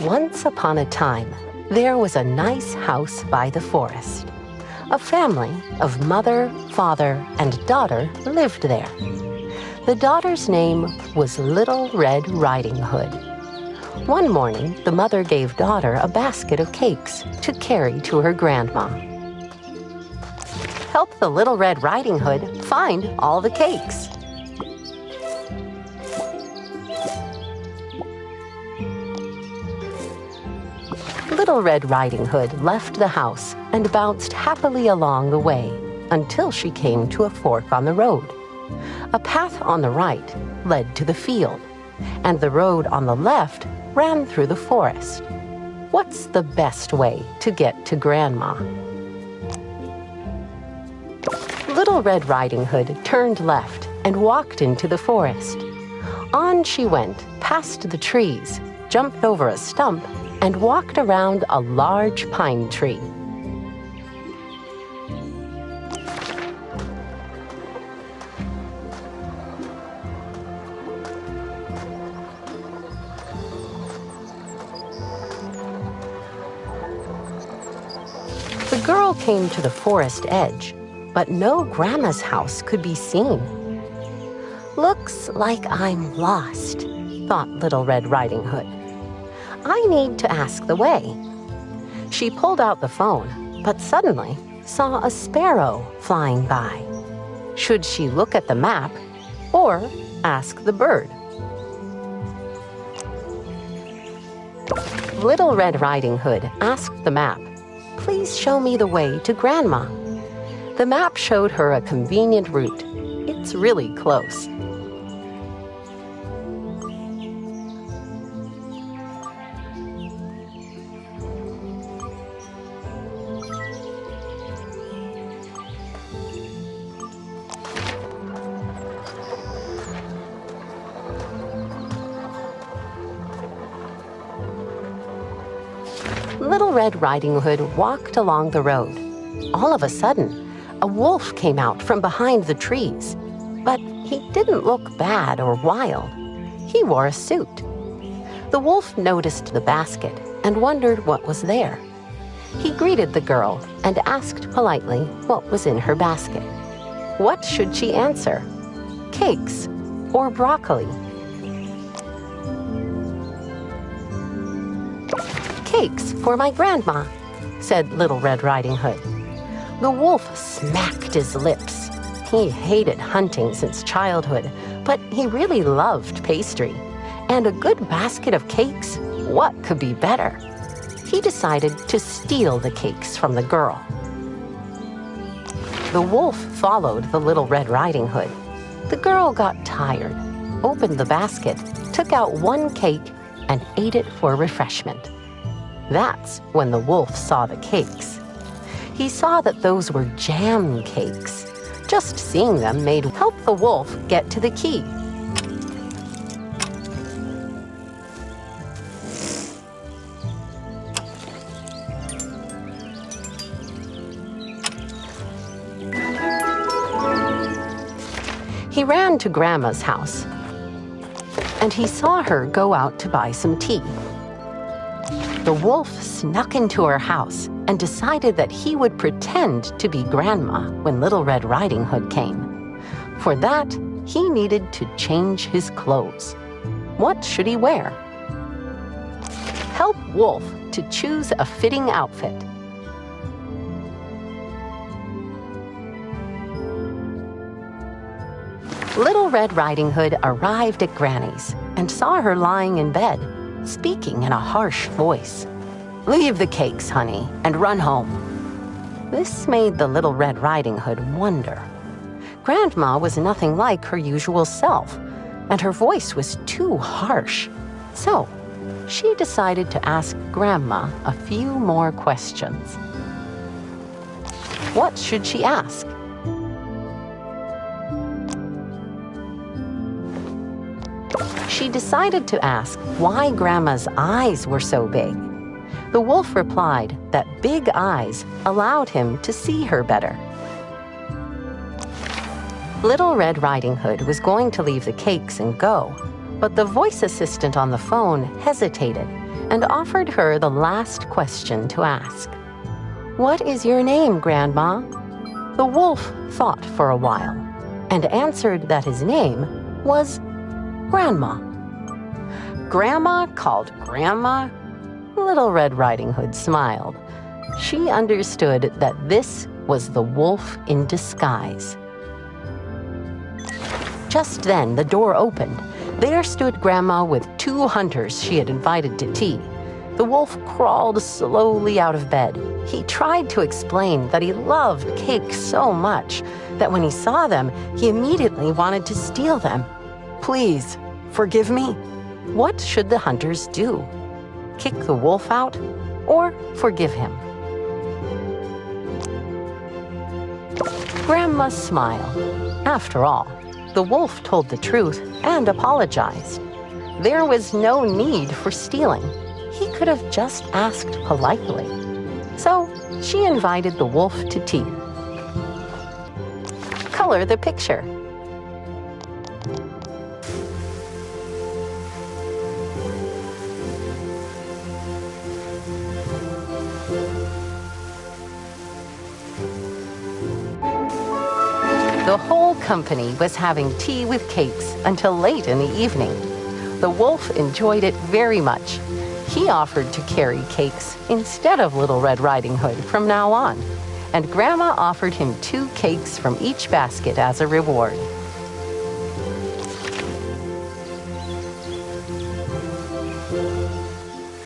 Once upon a time, there was a nice house by the forest. A family of mother, father, and daughter lived there. The daughter's name was Little Red Riding Hood. One morning, the mother gave daughter a basket of cakes to carry to her grandma. Help the Little Red Riding Hood find all the cakes. Little Red Riding Hood left the house and bounced happily along the way until she came to a fork on the road. A path on the right led to the field, and the road on the left ran through the forest. What's the best way to get to Grandma? Little Red Riding Hood turned left and walked into the forest. On she went, past the trees, jumped over a stump, and walked around a large pine tree. The girl came to the forest edge, but no Grandma's house could be seen. Looks like I'm lost, thought Little Red Riding Hood. I need to ask the way. She pulled out the phone, but suddenly saw a sparrow flying by. Should she look at the map or ask the bird? Little Red Riding Hood asked the map, "Please show me the way to Grandma." The map showed her a convenient route. It's really close. Little Red Riding Hood walked along the road. All of a sudden, a wolf came out from behind the trees. But he didn't look bad or wild. He wore a suit. The wolf noticed the basket and wondered what was there. He greeted the girl and asked politely what was in her basket. What should she answer? Cakes or broccoli? "Cakes for my grandma," said Little Red Riding Hood. The wolf smacked his lips. He hated hunting since childhood, but he really loved pastry. And a good basket of cakes, what could be better? He decided to steal the cakes from the girl. The wolf followed the Little Red Riding Hood. The girl got tired, opened the basket, took out one cake, and ate it for refreshment. That's when the wolf saw the cakes. He saw that those were jam cakes. Just seeing them made help the wolf get to the key. He ran to Grandma's house, and he saw her go out to buy some tea. The wolf snuck into her house and decided that he would pretend to be Grandma when Little Red Riding Hood came. For that, he needed to change his clothes. What should he wear? Help Wolf to choose a fitting outfit. Little Red Riding Hood arrived at Granny's and saw her lying in bed, speaking in a harsh voice. "Leave the cakes, honey, and run home." This made the Little Red Riding Hood wonder. Grandma was nothing like her usual self, and her voice was too harsh. So she decided to ask Grandma a few more questions. What should she ask? She decided to ask why Grandma's eyes were so big. The wolf replied that big eyes allowed him to see her better. Little Red Riding Hood was going to leave the cakes and go, but the voice assistant on the phone hesitated and offered her the last question to ask. "What is your name, Grandma?" The wolf thought for a while and answered that his name was Grandma. Grandma called Grandma? Little Red Riding Hood smiled. She understood that this was the wolf in disguise. Just then, the door opened. There stood Grandma with 2 hunters she had invited to tea. The wolf crawled slowly out of bed. He tried to explain that he loved cakes so much that when he saw them, he immediately wanted to steal them. "Please, forgive me." What should the hunters do? Kick the wolf out or forgive him? Grandma smiled. After all, the wolf told the truth and apologized. There was no need for stealing. He could have just asked politely. So she invited the wolf to tea. Color the picture. The whole company was having tea with cakes until late in the evening. The wolf enjoyed it very much. He offered to carry cakes instead of Little Red Riding Hood from now on, and Grandma offered him 2 cakes from each basket as a reward.